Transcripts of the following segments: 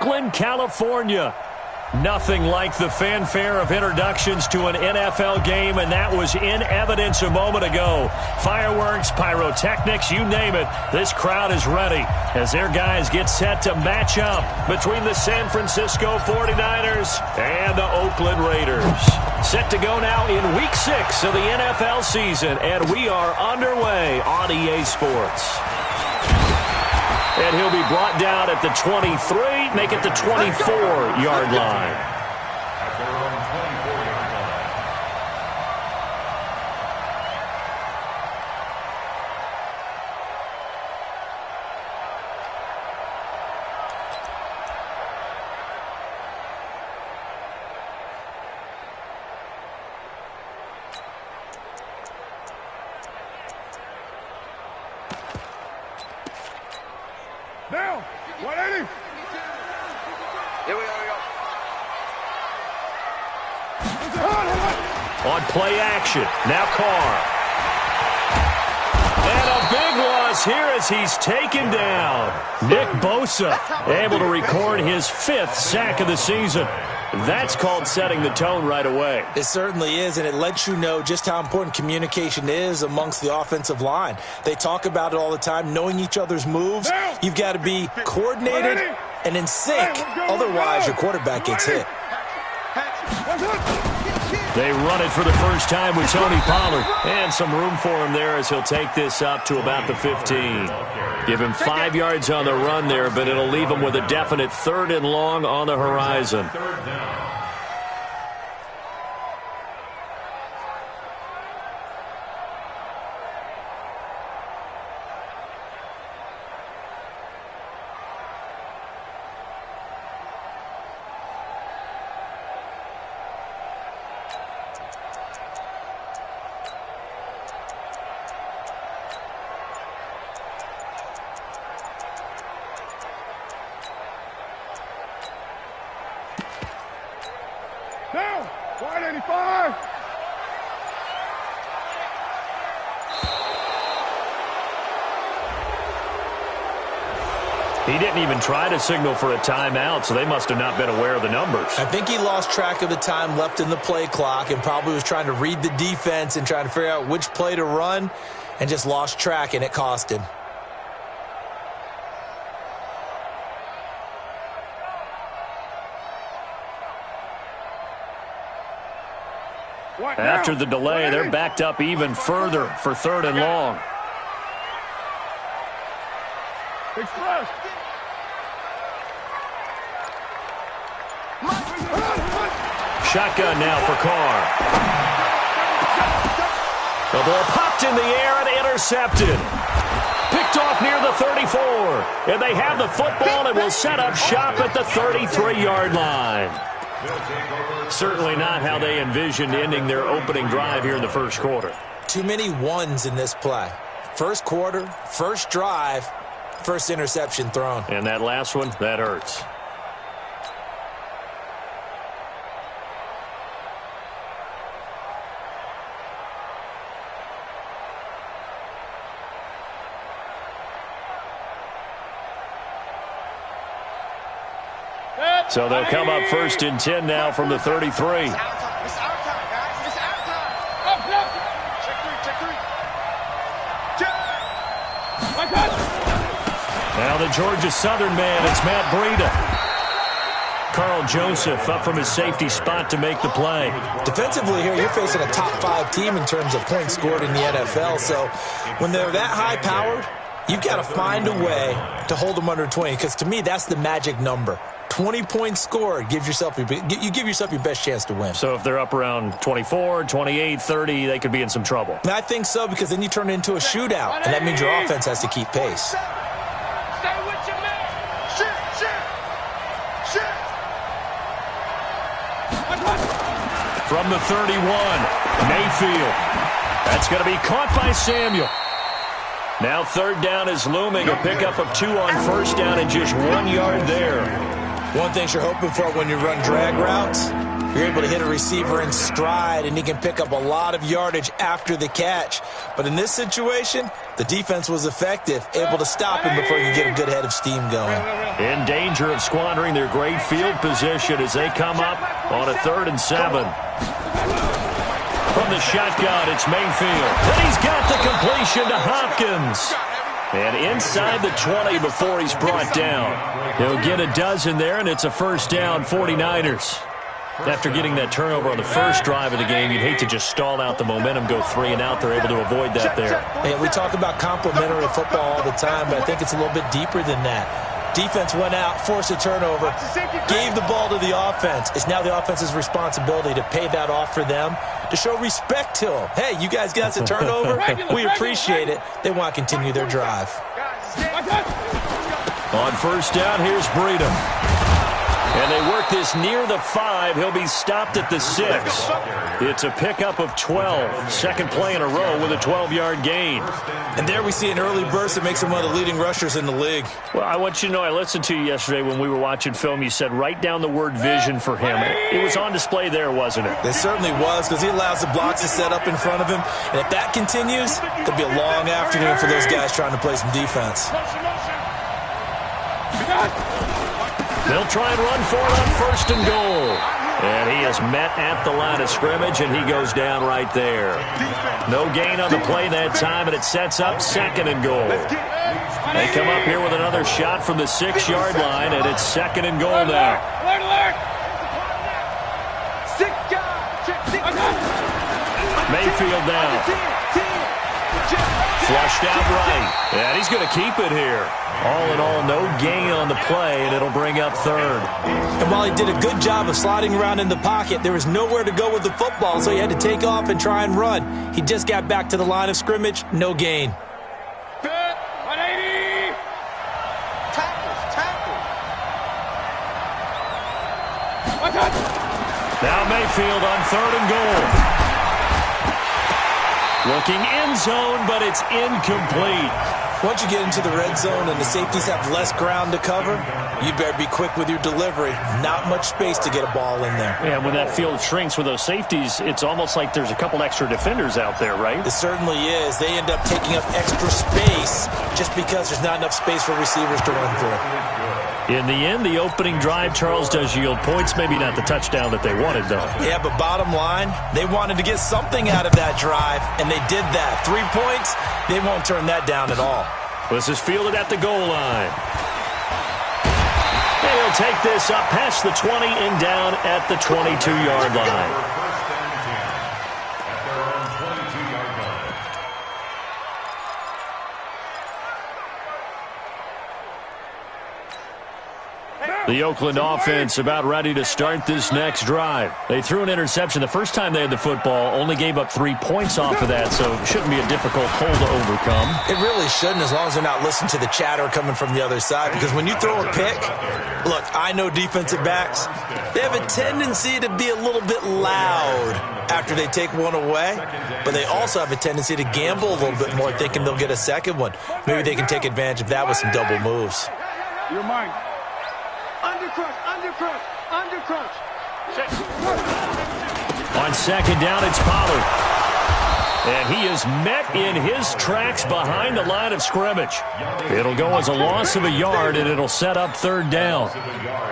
Oakland, California. Nothing like the fanfare of introductions to an NFL game, and that was in evidence a moment ago. Fireworks, pyrotechnics, you name it. This crowd is ready as their guys get set to match up between the San Francisco 49ers and the Oakland Raiders. Set to go now in Week 6 of the NFL season, and we are underway on EA Sports. And he'll be brought down at the 23, make it the 24-yard line. Now, 180. Here we go. On play action, now Carr. And a big loss here as he's taken down. Nick Bosa able to record his 5th sack of the season. That's called setting the tone right away. It certainly is, and it lets you know just how important communication is amongst the offensive line. They talk about it all the time, knowing each other's moves. You've got to be coordinated and in sync. Otherwise, your quarterback gets hit. They run it for the first time with Tony Pollard. And some room for him there as he'll take this up to about the 15. Give him 5 yards on the run there, but it'll leave him with a definite 3rd and long on the horizon. Now, 185. He didn't even try to signal for a timeout, so they must have not been aware of the numbers. I think he lost track of the time left in the play clock and probably was trying to read the defense and trying to figure out which play to run and just lost track, and it cost him. After the delay, they're backed up even further for 3rd and long. Express. Shotgun now for Carr. The ball popped in the air and intercepted. Picked off near the 34. And they have the football and will set up shop at the 33-yard line. Certainly not how they envisioned ending their opening drive here in the first quarter. Too many ones in this play. First quarter, first drive, first interception thrown. And that last one, that hurts. So they'll come up 1st and 10 now from the 33. It's our time, guys. It's our time. Check 3. Now the Georgia Southern man, it's Matt Breida. Carl Joseph up from his safety spot to make the play. Defensively here, you're facing a top 5 team in terms of points scored in the NFL. So when they're that high-powered, you've got to find a way to hold them under 20, because to me, that's the magic number. 20 points scored, you give yourself your best chance to win. So if they're up around 24, 28, 30, they could be in some trouble. And I think so, because then you turn it into a shootout, and that means your offense has to keep pace. Stay with your man. Shit. From the 31, Mayfield. That's going to be caught by Samuel. Now 3rd down is looming, a pickup of 2 on 1st down and just 1 yard there. One thing you're hoping for when you run drag routes, you're able to hit a receiver in stride, and he can pick up a lot of yardage after the catch. But in this situation, the defense was effective, able to stop him before he could get a good head of steam going. In danger of squandering their great field position as they come up on a 3rd and 7. From the shotgun, it's Mayfield. Then he's got the completion to Hopkins. And inside the 20 before he's brought down. He'll get a dozen there, and it's a first down, 49ers. After getting that turnover on the first drive of the game, you'd hate to just stall out the momentum, go 3 and out. They're able to avoid that there. And we talk about complementary football all the time, but I think it's a little bit deeper than that. Defense went out, forced a turnover, gave the ball to the offense. It's now the offense's responsibility to pay that off for them, to show respect to them. Hey, you guys got us a turnover? We appreciate it. They want to continue their drive. On first down, here's Breedham. And they work this near the 5. He'll be stopped at the 6. It's a pickup of 12. Second play in a row with a 12-yard gain. And there we see an early burst that makes him one of the leading rushers in the league. Well, I want you to know, I listened to you yesterday when we were watching film. You said write down the word vision for him. It was on display there, wasn't it? It certainly was, because he allows the blocks to set up in front of him. And if that continues, there'll be a long afternoon for those guys trying to play some defense. They'll try and run for it on first and goal. And he is met at the line of scrimmage, and he goes down right there. No gain on the play that time, and it sets up second and goal. They come up here with another shot from the 6-yard line, and it's second and goal now. Mayfield down. Flushed out right. And he's going to keep it here. All in all, no gain on the play, and it'll bring up third. And while he did a good job of sliding around in the pocket, there was nowhere to go with the football, so he had to take off and try and run. He just got back to the line of scrimmage, no gain. 180. Tackle. Now Mayfield on third and goal. Looking end zone, but it's incomplete. Once you get into the red zone and the safeties have less ground to cover, you better be quick with your delivery. Not much space to get a ball in there. Yeah, when that field shrinks with those safeties, it's almost like there's a couple extra defenders out there, right? It certainly is. They end up taking up extra space just because there's not enough space for receivers to run through. In the end, the opening drive, Charles, does yield points. Maybe not the touchdown that they wanted, though. Yeah, but bottom line, they wanted to get something out of that drive, and they did that. 3 points, they won't turn that down at all. This is fielded at the goal line. And he'll take this up past the 20 and down at the 22-yard line. The Oakland offense about ready to start this next drive. They threw an interception the first time they had the football, only gave up 3 points off of that, so it shouldn't be a difficult hole to overcome. It really shouldn't, as long as they're not listening to the chatter coming from the other side, because when you throw a pick, look, I know defensive backs, they have a tendency to be a little bit loud after they take one away, but they also have a tendency to gamble a little bit more, thinking they'll get a second one. Maybe they can take advantage of that with some double moves. You're mine. Undercrunch. On second down, it's Pollard. And he is met in his tracks behind the line of scrimmage. It'll go as a loss of a yard, and it'll set up third down.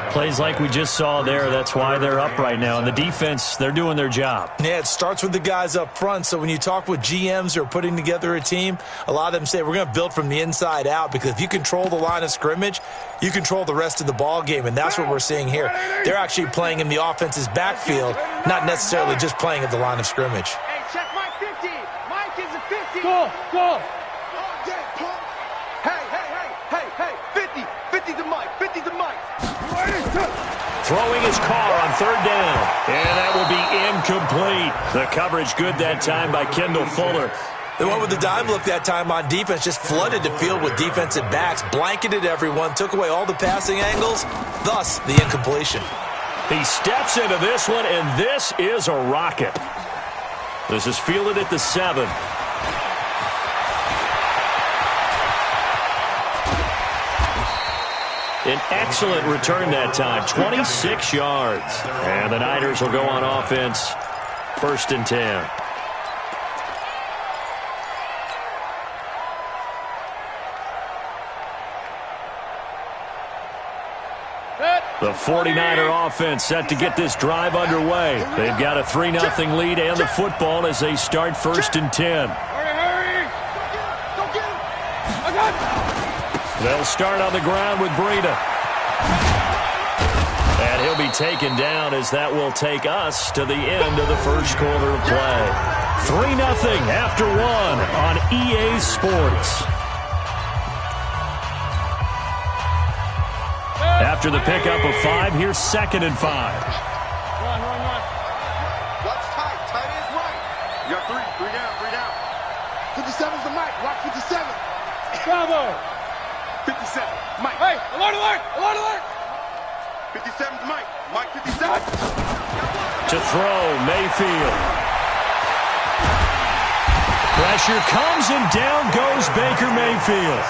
Plays like we just saw there, that's why they're up right now. And the defense, they're doing their job. Yeah, it starts with the guys up front. So when you talk with GMs who are putting together a team, a lot of them say we're going to build from the inside out, because if you control the line of scrimmage, you control the rest of the ball game, and that's what we're seeing here. They're actually playing in the offense's backfield, not necessarily just playing at the line of scrimmage. Hey, check Mike 50. Mike is a 50. Go. Oh, yeah, Paul. Hey. 50 to Mike. 50 to Mike. Throwing his car on third down. And that will be incomplete. The coverage good that time by Kendall Fuller. They went with the dime look that time on defense, just flooded the field with defensive backs, blanketed everyone, took away all the passing angles, thus the incompletion. He steps into this one, and this is a rocket. This is fielded at the 7. An excellent return that time, 26 yards. And the Niners will go on offense, 1st and 10. The 49er offense set to get this drive underway. They've got a 3-0 lead and the football as they start 1st and 10. Hurry! They'll start on the ground with Breida. And he'll be taken down as that will take us to the end of the first quarter of play. 3-0 after 1 on EA Sports. After the pickup of 5, here's 2nd and 5. Run. Watch tight. Tight is right. You got 3 down. 57's the mic. Watch 57. Bravo. 57. Mike. Hey, alert. 57's Mike. Mike 57. To throw, Mayfield. Pressure comes and down goes Baker Mayfield.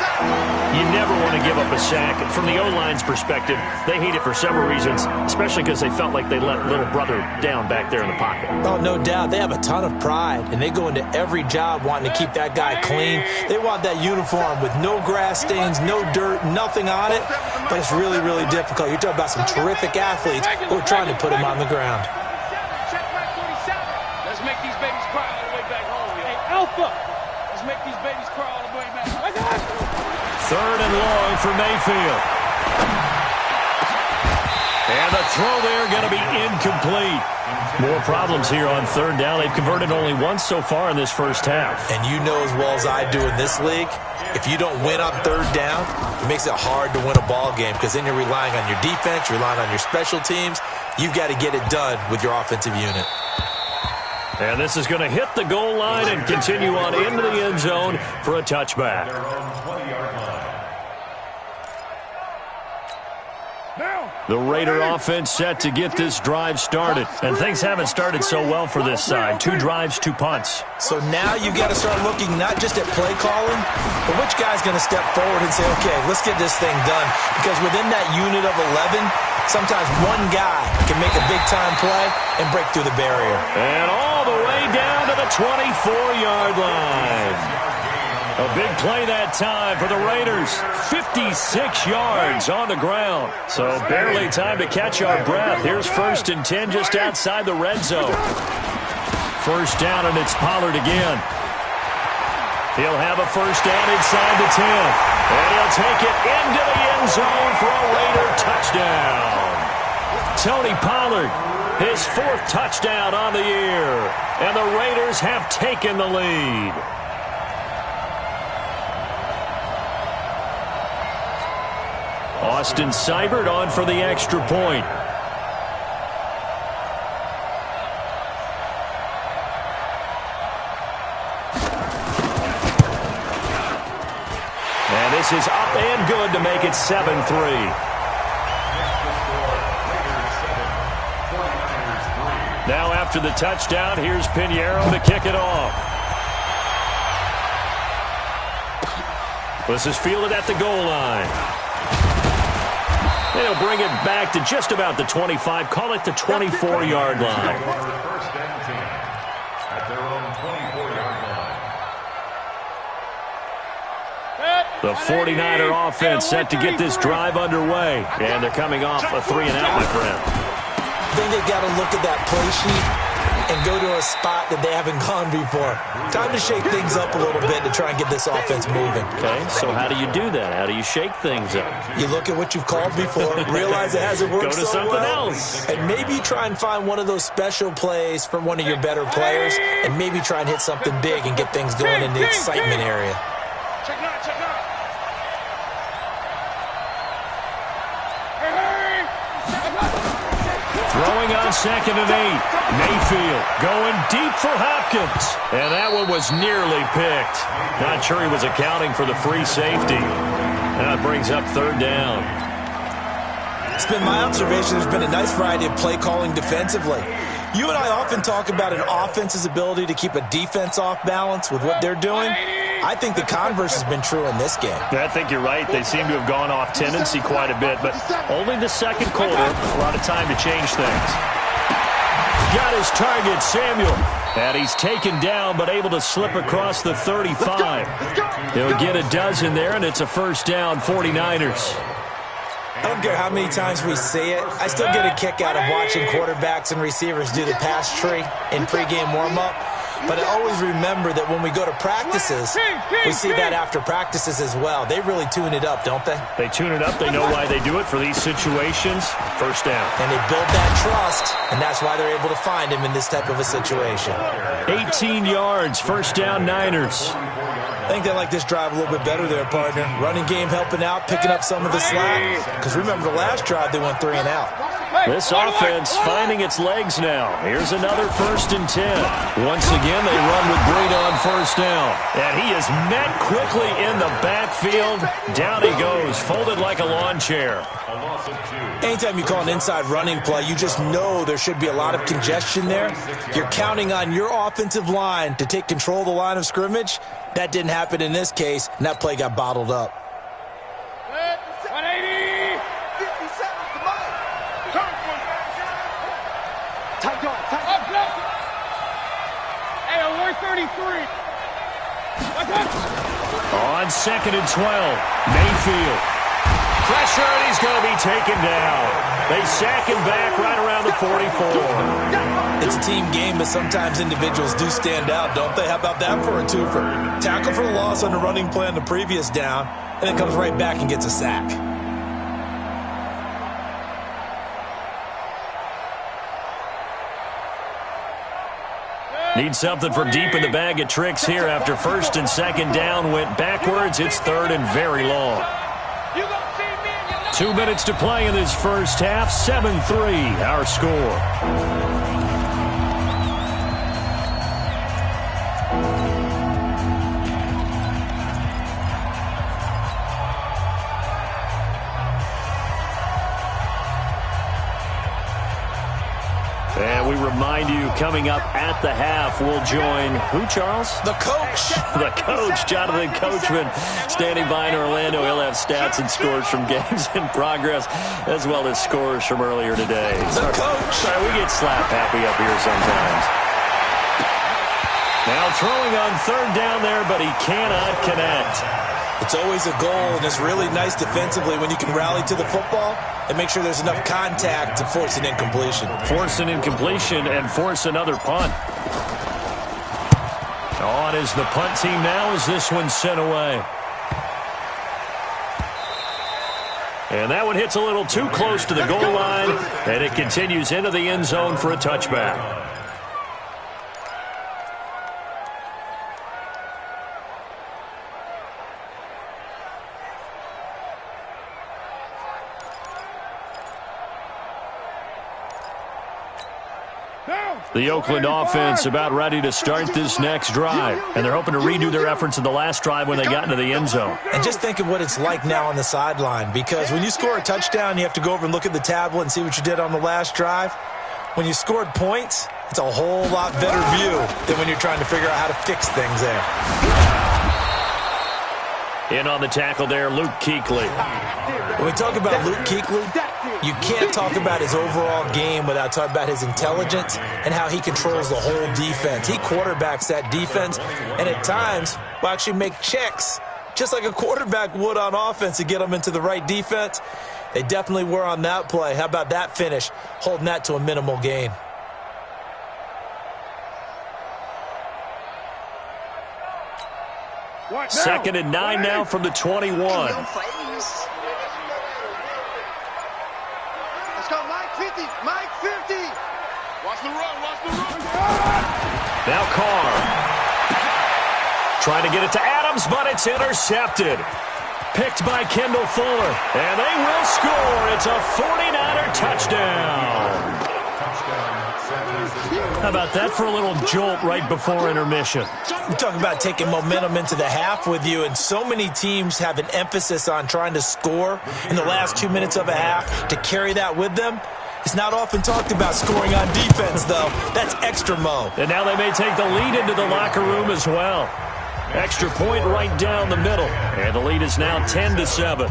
You never want to give up a sack. From the O-line's perspective, they hate it for several reasons, especially because they felt like they let little brother down back there in the pocket. Oh, no doubt. They have a ton of pride, and they go into every job wanting to keep that guy clean. They want that uniform with no grass stains, no dirt, nothing on it, but it's really, really difficult. You're talking about some terrific athletes who are trying to put him on the ground. Let's make these babies cry all the way back home. Hey, Alpha! Let's make these babies cry all the way back home. 3rd and long for Mayfield. And the throw there going to be incomplete. More problems here on 3rd down. They've converted only once so far in this first half. And you know as well as I do in this league, if you don't win on 3rd down, it makes it hard to win a ball game because then you're relying on your defense, you're relying on your special teams. You've got to get it done with your offensive unit. And this is going to hit the goal line and continue on into the end zone for a touchback. The Raider offense set to get this drive started. And things haven't started so well for this side. 2 drives, 2 punts. So now you've got to start looking not just at play calling, but which guy's going to step forward and say, okay, let's get this thing done. Because within that unit of 11, sometimes one guy can make a big-time play and break through the barrier. And all the way down to the 24-yard line. A big play that time for the Raiders. 56 yards on the ground. So barely time to catch our breath. Here's 1st and 10 just outside the red zone. 1st down, and it's Pollard again. He'll have a 1st down inside the 10. And he'll take it into the end zone for a Raider touchdown. Tony Pollard, his 4th touchdown on the year. And the Raiders have taken the lead. Austin Seibert on for the extra point. And this is up and good to make it 7-3. Now after the touchdown, here's Pinheiro to kick it off. This is fielded at the goal line. They'll bring it back to just about the 25. Call it the 24-yard line. The 49er offense set to get this drive underway. And they're coming off a 3-and-out, my friend. I think they've got to look at that play sheet and go to a spot that they haven't gone before. Time to shake things up a little bit to try and get this offense moving. Okay, so how do you do that? How do you shake things up? You look at what you've called before, realize it hasn't worked Go to so something well, else. and maybe try and find one of those special plays from one of your better players, and maybe try and hit something big and get things going in the excitement area. Check nine. Throwing on 2nd and 8. Mayfield going deep for Hopkins. And that one was nearly picked. Not sure he was accounting for the free safety. That brings up 3rd down. It's been my observation there's been a nice variety of play calling defensively. You and I often talk about an offense's ability to keep a defense off balance with what they're doing. I think the converse has been true in this game. I think you're right. They seem to have gone off tendency quite a bit, but only the second quarter. A lot of time to change things. Got his target, Samuel. And he's taken down, but able to slip across the 35. He'll get a dozen there, and it's a first down, 49ers. I don't care how many times we see it. I still get a kick out of watching quarterbacks and receivers do the pass tree in pregame warm-up. But I always remember that when we go to practices, we see that after practices as well. They really tune it up, don't they? They tune it up. They know why they do it for these situations. First down. And they build that trust, and that's why they're able to find him in this type of a situation. 18 yards, first down, Niners. I think they like this drive a little bit better there, partner. Running game helping out, picking up some of the slack. Because remember the last drive, they went 3 and out. This offense finding its legs now. Here's another 1st and 10. Once again, they run with Green on first down. And he is met quickly in the backfield. Down he goes, folded like a lawn chair. Anytime you call an inside running play, you just know there should be a lot of congestion there. You're counting on your offensive line to take control of the line of scrimmage. That didn't happen in this case, and that play got bottled up. 180. 57 to Mike. Tight on, tight on. Hey, 133. On 2nd and 12, Mayfield. Pressure, and he's going to be taken down. They sack him back right around the 44. It's a team game, but sometimes individuals do stand out, don't they? How about that for a twofer? Tackle for the loss on the running play on the previous down, and then comes right back and gets a sack. Need something from deep in the bag of tricks here after 1st and 2nd down went backwards. It's 3rd and very long. 2 minutes to play in this first half. 7-3, our score. And we remind you, coming up at the half, we'll join who, Charles? The coach. The coach, Jonathan Coachman, standing by in Orlando. He'll have stats and scores from games in progress, as well as scores from earlier today. The coach. Sorry, we get slap happy up here sometimes. Now throwing on 3rd down there, but he cannot connect. It's always a goal, and it's really nice defensively when you can rally to the football and make sure there's enough contact to force an incompletion. Force an incompletion and force another punt. On is the punt team now as this one's sent away. And that one hits a little too close to the goal line, and it continues into the end zone for a touchback. The Oakland offense about ready to start this next drive. And they're hoping to redo their efforts in the last drive when they got into the end zone. And just think of what it's like now on the sideline. Because when you score a touchdown, you have to go over and look at the tablet and see what you did on the last drive. When you scored points, it's a whole lot better view than when you're trying to figure out how to fix things there. In on the tackle there, Luke Kuechly. When we talk about Luke Kuechly, you can't talk about his overall game without talking about his intelligence and how he controls the whole defense. He quarterbacks that defense, and at times will actually make checks, just like a quarterback would on offense to get them into the right defense. They definitely were on that play. How about that finish, holding that to a minimal gain? Second and 9 now from the 21. Let's go, Mike 50. Mike 50. Watch the run. Watch the run. Now Carr. Trying to get it to Adams, but it's intercepted. Picked by Kendall Fuller. And they will score. It's a 49er touchdown. How about that for a little jolt right before intermission? We talk about taking momentum into the half with you, and so many teams have an emphasis on trying to score in the last 2 minutes of a half to carry that with them. It's not often talked about scoring on defense, though. That's extra mo. And now they may take the lead into the locker room as well. Extra point right down the middle. And the lead is now 10-7.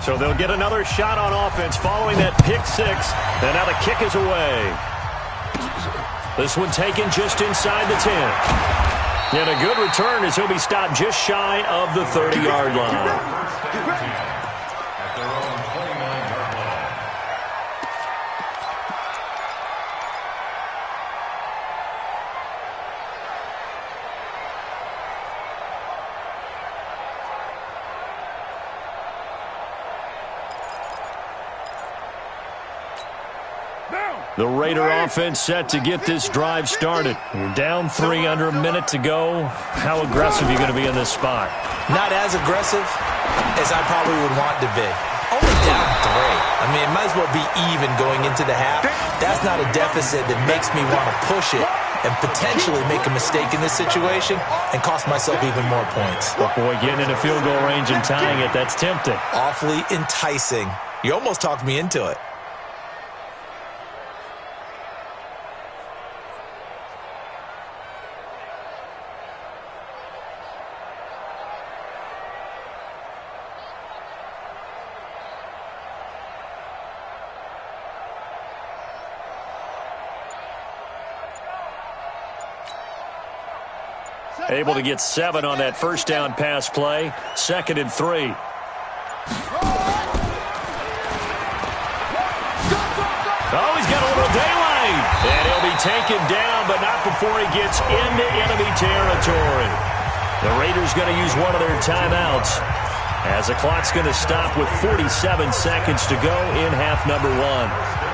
So they'll get another shot on offense following that pick six. And now the kick is away. This one taken just inside the 10. And a good return as he'll be stopped just shy of the 30-yard line. The Raider offense set to get this drive started. You're down 3 under a minute to go. How aggressive are you going to be in this spot? Not as aggressive as I probably would want to be. Only down 3. I mean, it might as well be even going into the half. That's not a deficit that makes me want to push it and potentially make a mistake in this situation and cost myself even more points. But boy, getting in a field goal range and tying it, that's tempting. Awfully enticing. You almost talked me into it. Able to get 7 on that first down pass play. 2nd and 3. Oh, he's got a little daylight. And he'll be taken down, but not before he gets into enemy territory. The Raiders going to use one of their timeouts as the clock's going to stop with 47 seconds to go in half number 1.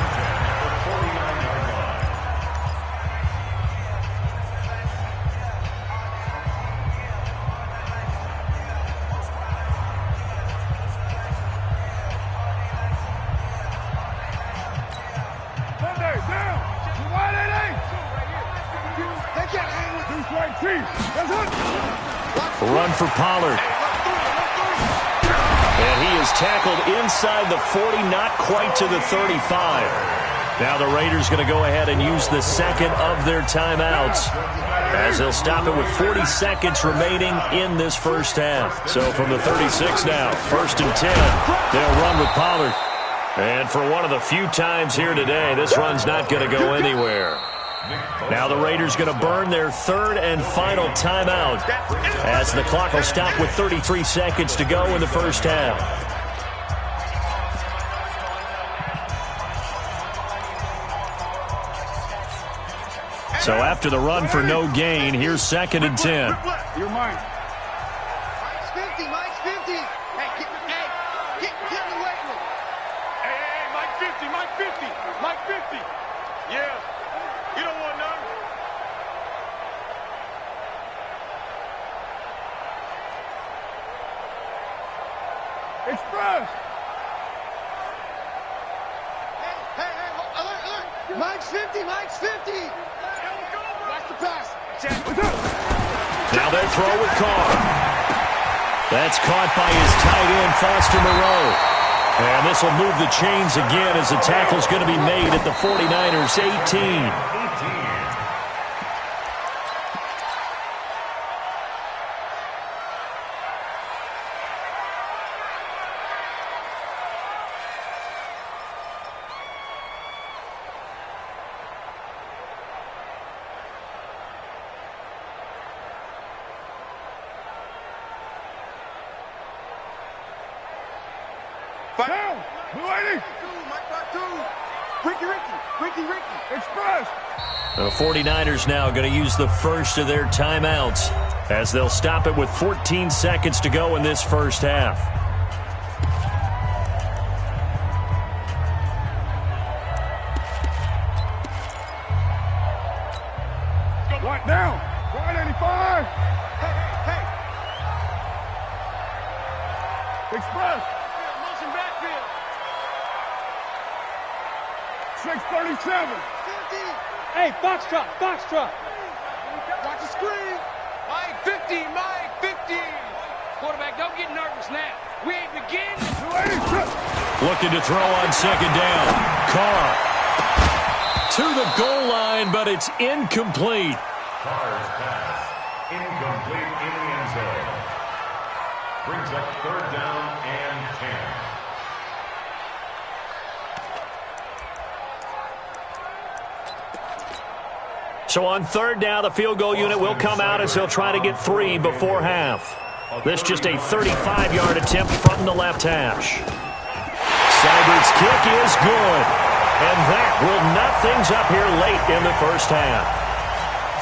Run for Pollard. And he is tackled inside the 40, not quite to the 35. Now the Raiders going to go ahead and use the second of their timeouts as they'll stop it with 40 seconds remaining in this first half. So from the 36 now, 1st and 10, they'll run with Pollard. And for one of the few times here today, this run's not going to go anywhere. Now the Raiders going to burn their 3rd and final timeout as the clock will stop with 33 seconds to go in the first half. So after the run for no gain, here's 2nd and 10. You're mine. Mike's 50, Mike's 50. Hey, get in the weight room. Hey, Mike 50, Mike 50, Mike 50. Yeah, you don't want none. Express. Hey, alert. Mike's 50, Mike's 50. Watch the pass. Now they throw with Carr. That's caught by his tight end, Foster Moreau. And this will move the chains again as the tackle's going to be made at the 49ers 18. Down. Blue 80. Ricky. Express. The 49ers now going to use the first of their timeouts as they'll stop it with 14 seconds to go in this first half. Right down. Right 85. Hey. Express. Motion backfield. 637. 50. Hey, Foxtrot. Watch the screen. Mike 50, Mike 50. Quarterback, don't get nervous now. We ain't beginning. 286. Looking to throw on 2nd down. Carr. to the goal line, but it's incomplete. Carr's pass. Incomplete in the end zone. Brings up 3rd down and 10. So on 3rd down, the field goal unit will come out as they'll try to get 3 before half. This just a 35-yard attempt from the left hash. Seibert's kick is good. And that will knot things up here late in the first half.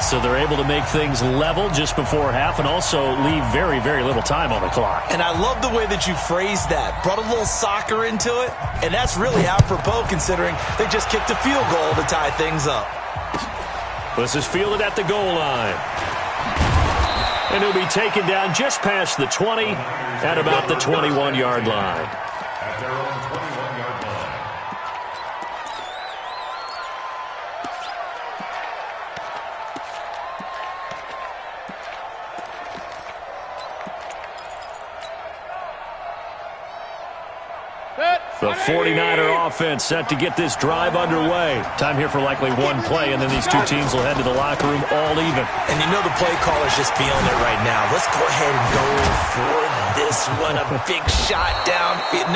So they're able to make things level just before half and also leave very, very little time on the clock. And I love the way that you phrased that. Brought a little soccer into it, and that's really apropos considering they just kicked a field goal to tie things up. This is fielded at the goal line. And he'll be taken down just past the 20 at about the 21-yard line. At their own 21-yard line. The 49er offense set to get this drive underway. Time here for likely one play, and then these two teams will head to the locker room all even. And you know the play caller's just feeling it right now. Let's go ahead and go for this one. A big shot downfield.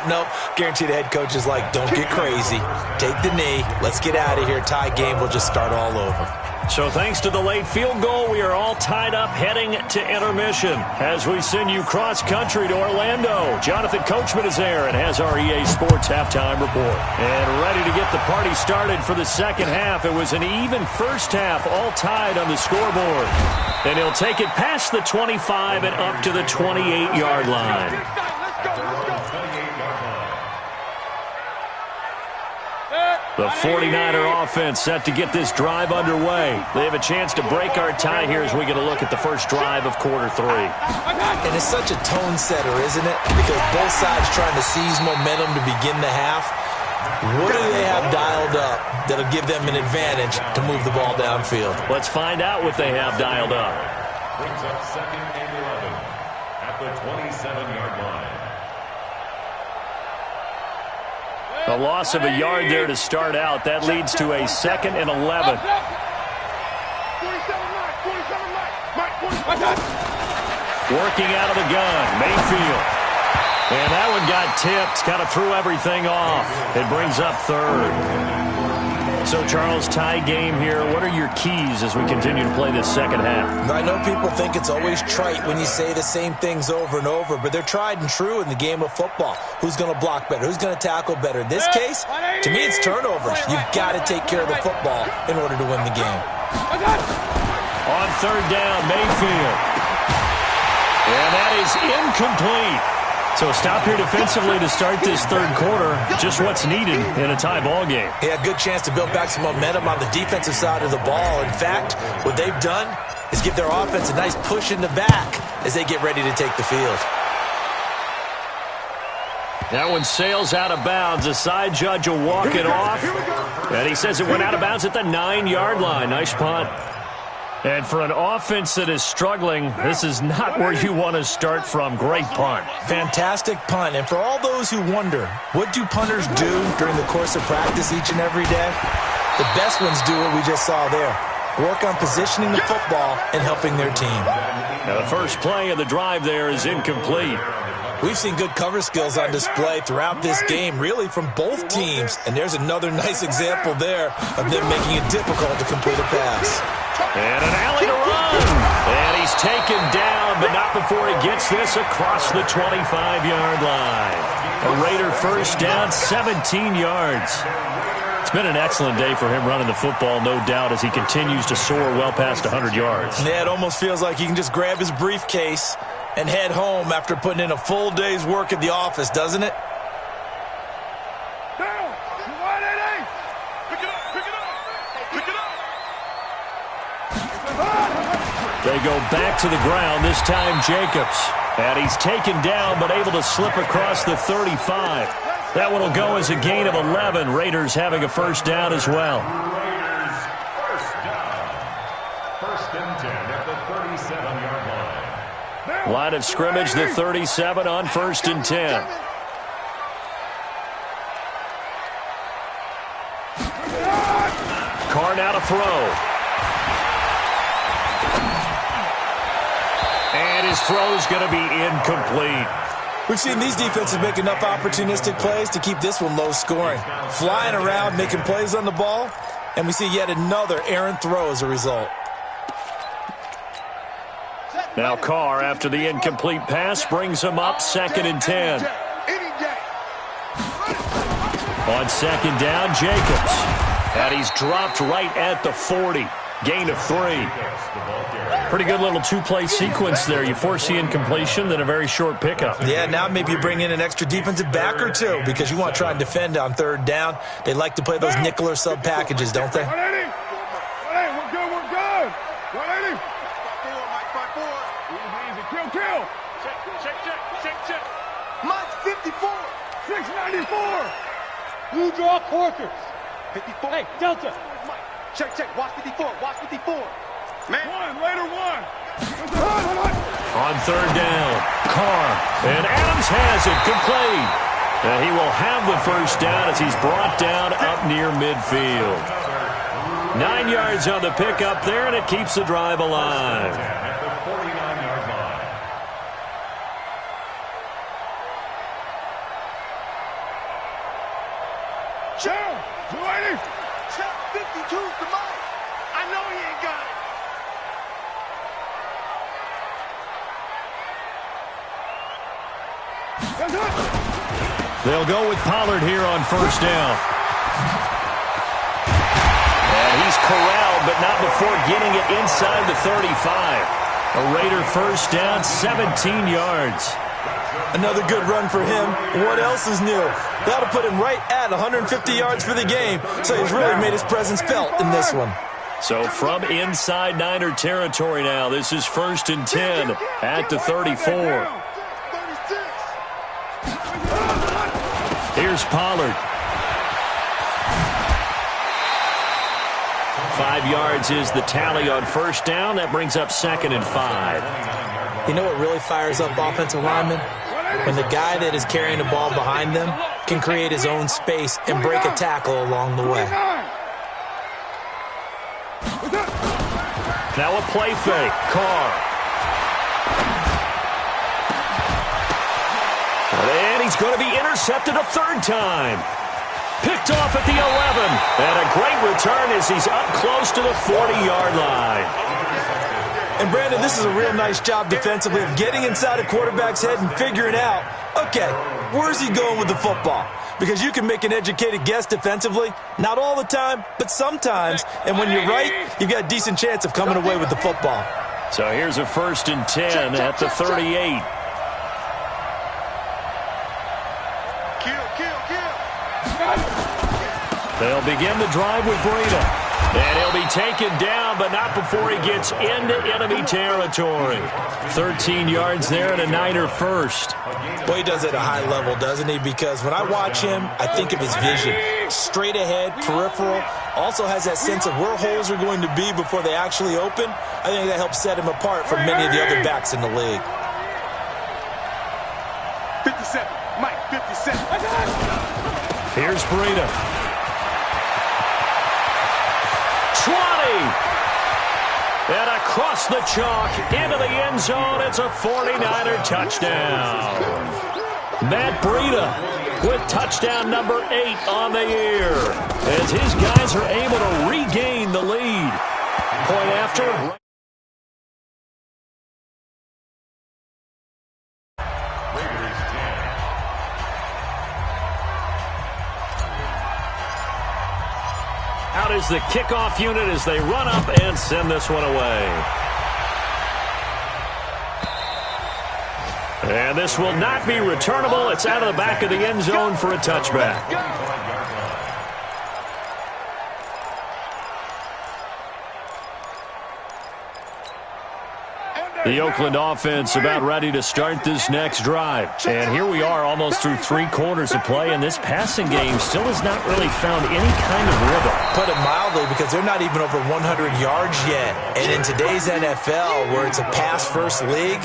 Nope. Guarantee the head coach is like, don't get crazy. Take the knee. Let's get out of here. Tie game. We'll just start all over. So thanks to the late field goal, we are all tied up heading to intermission. As we send you cross-country to Orlando, Jonathan Coachman is there and has our EA Sports halftime report. And ready to get the party started for the second half. It was an even first half, all tied on the scoreboard. And he'll take it past the 25 and up to the 28-yard line. The 49er offense set to get this drive underway. They have a chance to break our tie here as we get a look at the first drive of quarter 3. And it's such a tone setter, isn't it? Because both sides trying to seize momentum to begin the half. What do they have dialed up that'll give them an advantage to move the ball downfield? Let's find out what they have dialed up. Brings up 2nd and 11 at the 27-yard line. A loss of a yard there to start out. That leads to a 2nd and 11. Working out of the gun, Mayfield. And that one got tipped, kind of threw everything off. It brings up 3rd. So, Charles, tie game here. What are your keys as we continue to play this second half? I know people think it's always trite when you say the same things over and over, but they're tried and true in the game of football. Who's going to block better? Who's going to tackle better? In this case, to me, it's turnovers. You've got to take care of the football in order to win the game. On 3rd down, Mayfield. And that is incomplete. So a stop here defensively to start this 3rd quarter. Just what's needed in a tie ball game. Yeah, good chance to build back some momentum on the defensive side of the ball. In fact, what they've done is give their offense a nice push in the back as they get ready to take the field. That one sails out of bounds. The side judge will walk it off. And he says it went out of bounds at the 9-yard line. Nice punt. And for an offense that is struggling, this is not where you want to start from. Great punt. Fantastic punt. And for all those who wonder, what do punters do during the course of practice each and every day? The best ones do what we just saw there. Work on positioning the football and helping their team. Now the first play of the drive there is incomplete. We've seen good cover skills on display throughout this game, really from both teams. And there's another nice example there of them making it difficult to complete a pass. And an alley to run. And he's taken down, but not before he gets this across the 25-yard line. A Raider first down, 17 yards. It's been an excellent day for him running the football, no doubt, as he continues to soar well past 100 yards. Yeah, it almost feels like he can just grab his briefcase and head home after putting in a full day's work at the office, doesn't it? They go back to the ground, this time Jacobs. And he's taken down, but able to slip across the 35. That one will go as a gain of 11. Raiders having a first down as well. Raiders first down. 1st and 10 at the 37-yard line. Line of scrimmage, the 37 on 1st and 10. Carr now to throw. And his throw is going to be incomplete. We've seen these defenses make enough opportunistic plays to keep this one low scoring. Flying around, making plays on the ball, and we see yet another errant throw as a result. Now Carr, after the incomplete pass, brings him up 2nd and 10. On 2nd down, Jacobs. And he's dropped right at the 40. Gain of 3. Pretty good little two-play sequence there. You force the incompletion, then a very short pickup. Yeah, now maybe you bring in an extra defensive back or two because you want to try and defend on 3rd down. They like to play those nickel or sub packages, don't they? 180. 180. We're good. We're good. 180. 5-4. Easy. Kill. Check. Mike's 54. 694. Blue draw quarters. 54. Hey, Delta. Check. Watch 54. Man. Later one. On 3rd down, Carr. And Adams has it, complete. And he will have the 1st down as he's brought down up near midfield. 9 yards on the pickup there, and it keeps the drive alive. At the 49-yard line. Check. 280. Check 52 to Mike. I know he ain't got it. They'll go with Pollard here on 1st down. And he's corralled, but not before getting it inside the 35. A Raider 1st down, 17 yards. Another good run for him. What else is new? That'll put him right at 150 yards for the game, so he's really made his presence felt in this one. So from inside Niner territory now, this is 1st and 10 at the 34. Here's Pollard. 5 yards is the tally on 1st down. That brings up 2nd and 5. You know what really fires up offensive linemen? When the guy that is carrying the ball behind them can create his own space and break a tackle along the way. Now a play fake. Carr. And he's going to be intercepted a 3rd time. Picked off at the 11. And a great return as he's up close to the 40-yard line. And Brandon, this is a real nice job defensively of getting inside a quarterback's head and figuring out, okay, where's he going with the football? Because you can make an educated guess defensively. Not all the time, but sometimes. And when you're right, you've got a decent chance of coming away with the football. So here's a 1st and 10 at the 38. They'll begin the drive with Breida. And he'll be taken down, but not before he gets into enemy territory. 13 yards there and a Niner 1st. Boy, he does it at a high level, doesn't he? Because when I watch him, I think of his vision. Straight ahead, peripheral. Also has that sense of where holes are going to be before they actually open. I think that helps set him apart from many of the other backs in the league. 57. Mike, 57. Here's Breida. 20. And across the chalk into the end zone. It's a 49er touchdown. Matt Breida with touchdown number 8 on the year as his guys are able to regain the lead. Point after. Out is the kickoff unit as they run up and send this one away. And this will not be returnable. It's out of the back of the end zone for a touchback. The Oakland offense about ready to start this next drive. And here we are almost through 3 quarters of play, and this passing game still has not really found any kind of rhythm. Put it mildly, because they're not even over 100 yards yet. And in today's NFL, where it's a pass-first league,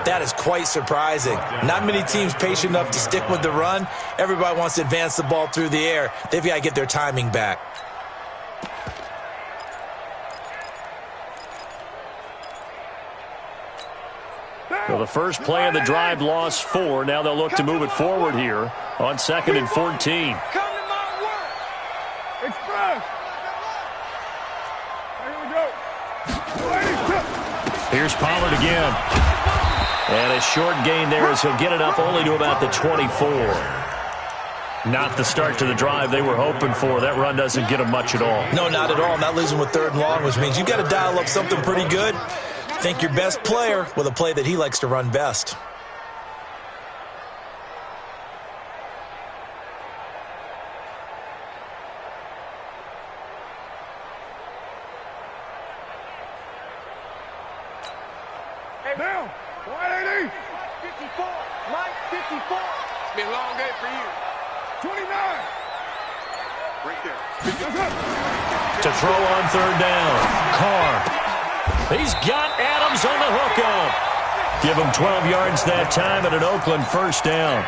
that is quite surprising. Not many teams patient enough to stick with the run. Everybody wants to advance the ball through the air. They've got to get their timing back. So the first play of the drive lost 4. Now they'll look to move it forward here on 2nd and 14. Come to my work. Express. Here we go. Here's Pollard again. And a short gain there as he'll get it up only to about the 24. Not the start to the drive they were hoping for. That run doesn't get them much at all. No, not at all. And that leaves them with 3rd and long, which means you've got to dial up something pretty good. Think your best player with a play that he likes to run best. Down. 180. 54. Mike, 54. It's been a long day for you. 29. Right there. To throw on 3rd down. Carr. He's got Adams on the hookup. Give him 12 yards that time and an Oakland 1st down.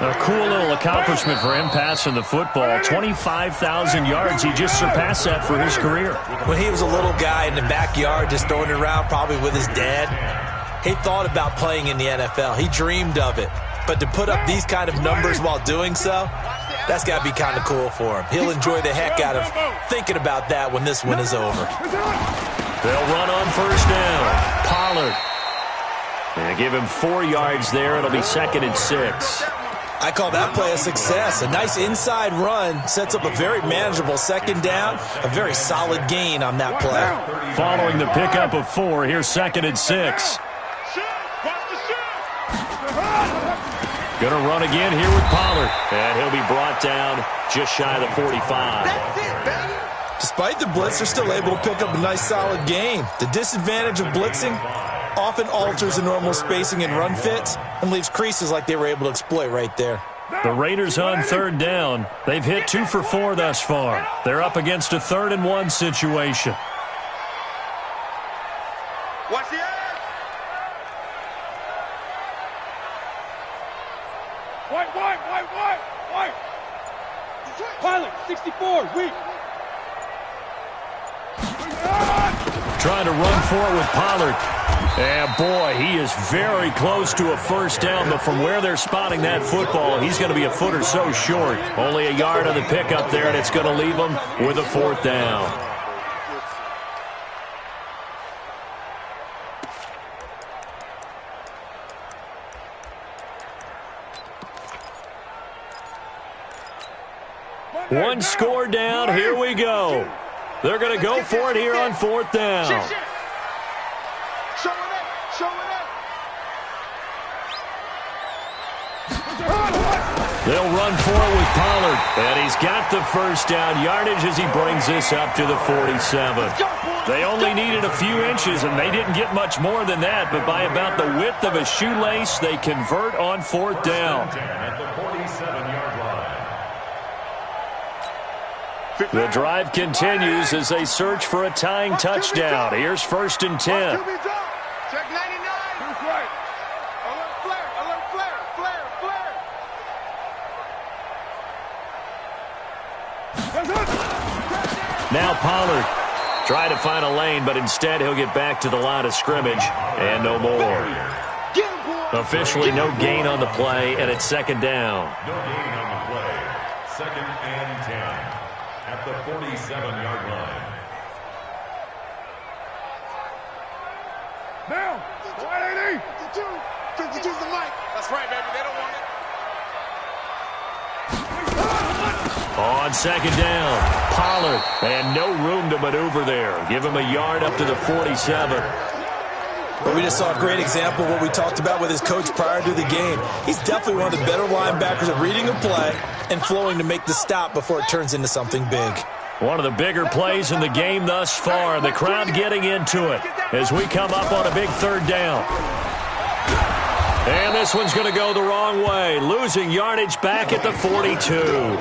A cool little accomplishment for him passing the football. 25,000 yards. He just surpassed that for his career. When he was a little guy in the backyard just throwing it around, probably with his dad, he thought about playing in the NFL. He dreamed of it. But to put up these kind of numbers while doing so, that's got to be kind of cool for him. He'll enjoy the heck out of thinking about that when this one is over. They'll run on 1st down. Pollard. And give him 4 yards there. It'll be 2nd and 6. I call that play a success. A nice inside run sets up a very manageable 2nd down. A very solid gain on that play. Following the pickup of 4, here's 2nd and 6. Gonna run again here with Pollard. And he'll be brought down just shy of the 45. That's it, baby. Despite the blitz, they're still able to pick up a nice solid gain. The disadvantage of blitzing often alters the normal spacing and run fits and leaves creases like they were able to exploit right there. The Raiders on 3rd down. They've hit 2 for 4 thus far. They're up against a 3rd and 1 situation. Watch the edge. White. Pilot, 64, weak. Trying to run for it with Pollard. And boy, he is very close to a 1st down, but from where they're spotting that football, he's going to be a foot or so short. Only a yard on the pickup there, and it's going to leave him with a 4th down. One score down. Here we go. They're going to go for it here on 4th down. Show it up. They'll run for it with Pollard. And he's got the 1st down yardage as he brings this up to the 47. They only needed a few inches, and they didn't get much more than that. But by about the width of a shoelace, they convert on 4th down. At the 47-yard line. The drive continues as they search for a tying touchdown. Here's 1st and 10. Check 99. Who's right? Alert flare. Now Pollard trying to find a lane, but instead he'll get back to the line of scrimmage and no more. Officially no gain on the play, and it's 2nd down. No gain on the play. 2nd and 10 at the 47-yard line. Down. 180. 52's the mic. That's right, baby. They don't want it. On 2nd down, Pollard, and no room to maneuver there. Give him a yard up to the 47. But we just saw a great example of what we talked about with his coach prior to the game. He's definitely one of the better linebackers at reading a play and flowing to make the stop before it turns into something big. One of the bigger plays in the game thus far. The crowd getting into it as we come up on a big 3rd down. And this one's going to go the wrong way, losing yardage back at the 42.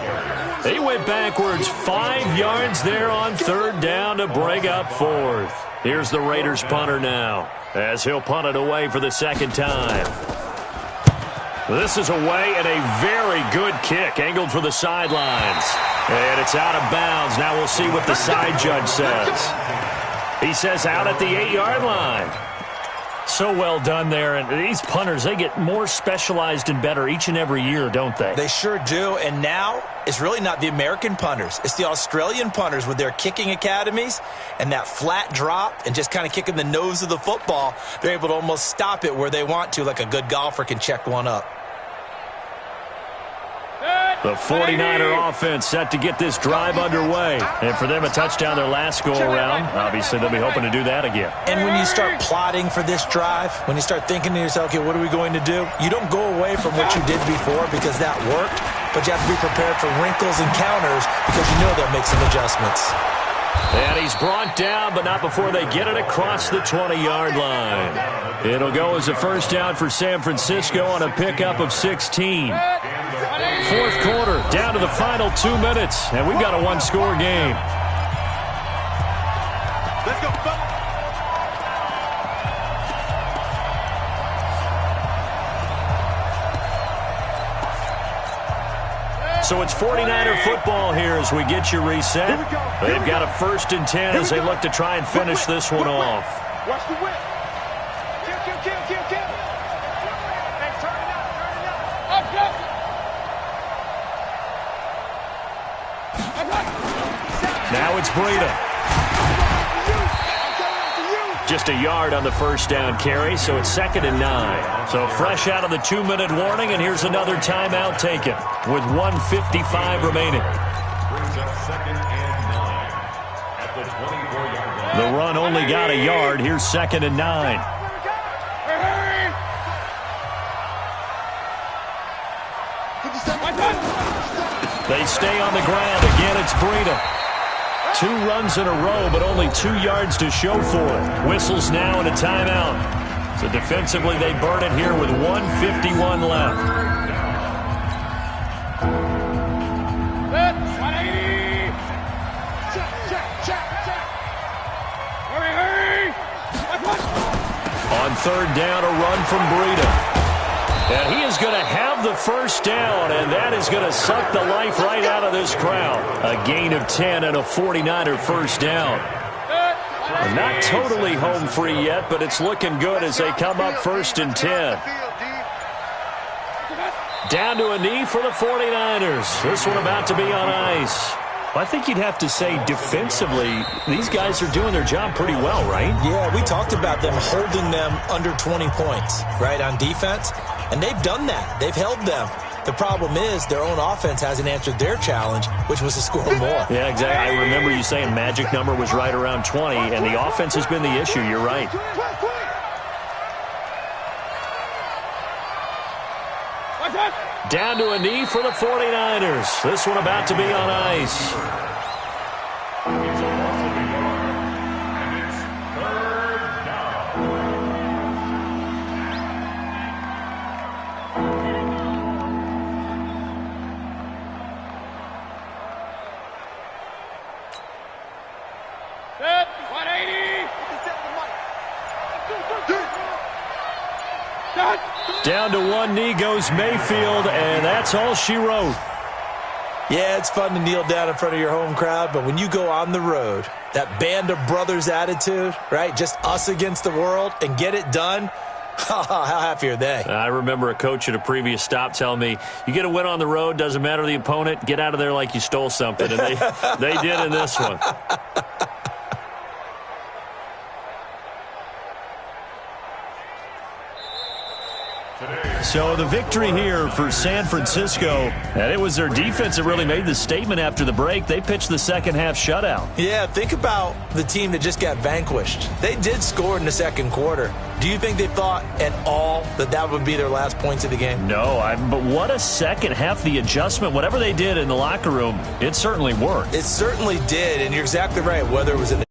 He went backwards 5 yards there on 3rd down to bring up 4th. Here's the Raiders punter now, as he'll punt it away for the 2nd time. This is away and a very good kick, angled for the sidelines. And it's out of bounds. Now we'll see what the side judge says. He says out at the 8-yard line. So well done there. And these punters, they get more specialized and better each and every year, don't they? They sure do. And now it's really not the American punters. It's the Australian punters with their kicking academies and that flat drop and just kind of kicking the nose of the football. They're able to almost stop it where they want to, like a good golfer can check one up. The 49er offense set to get this drive underway. And for them, a touchdown their last go-around. Obviously, they'll be hoping to do that again. And when you start plotting for this drive, when you start thinking to yourself, okay, what are we going to do? You don't go away from what you did before because that worked, but you have to be prepared for wrinkles and counters because you know they'll make some adjustments. And he's brought down, but not before they get it across the 20-yard line. It'll go as a first down for San Francisco on a pickup of 16. Fourth quarter, down to the final 2 minutes, and we've got a one-score game. Let's go, fellas. So it's 49er football here as we get you reset. They've got a 1st and 10 as they look to try and finish this one off. Watch the whip. Kill. Hey, turn it up. Up, yes. Now it's Breida. Just a yard on the first down carry, so it's 2nd and 9. So fresh out of the 2-minute warning, and here's another timeout taken with 1:55 remaining. Brings up 2nd and 9 at the 24-yard line. The run only got a yard. Here's 2nd and 9. They stay on the ground. Again, it's Breida. 2 runs in a row, but only 2 yards to show for it. Whistles now and a timeout. So defensively, they burn it here with 1:51 left. On 3rd down, a run from Breida. And he is going to have the first down, and that is going to suck the life right out of this crowd. A gain of 10 and a 49er first down. Not totally home free yet, but it's looking good as they come up 1st and 10. Down to a knee for the 49ers. This one about to be on ice. I think you'd have to say defensively, these guys are doing their job pretty well, right? Yeah, we talked about them holding them under 20 points, right, on defense. And they've done that. They've held them. The problem is their own offense hasn't answered their challenge, which was to score more. Yeah, exactly. I remember you saying magic number was right around 20, and the offense has been the issue. You're right. Down to a knee for the 49ers. This one about to be on ice. It's a loss of a yard, and it's 3rd down. Set, 180. Down to one knee goes Mayfield, and that's all she wrote. Yeah, it's fun to kneel down in front of your home crowd, but when you go on the road, that band of brothers attitude, right, just us against the world, and get it done, how happy are they? I remember a coach at a previous stop telling me, you get a win on the road, doesn't matter the opponent, get out of there like you stole something, and they did in this one. So the victory here for San Francisco, and it was their defense that really made the statement after the break. They pitched the second half shutout. Yeah, think about the team that just got vanquished. They did score in the second quarter. Do you think they thought at all that that would be their last points of the game? No, but what a second half. The adjustment, whatever they did in the locker room, it certainly worked. It certainly did, and you're exactly right, whether it was in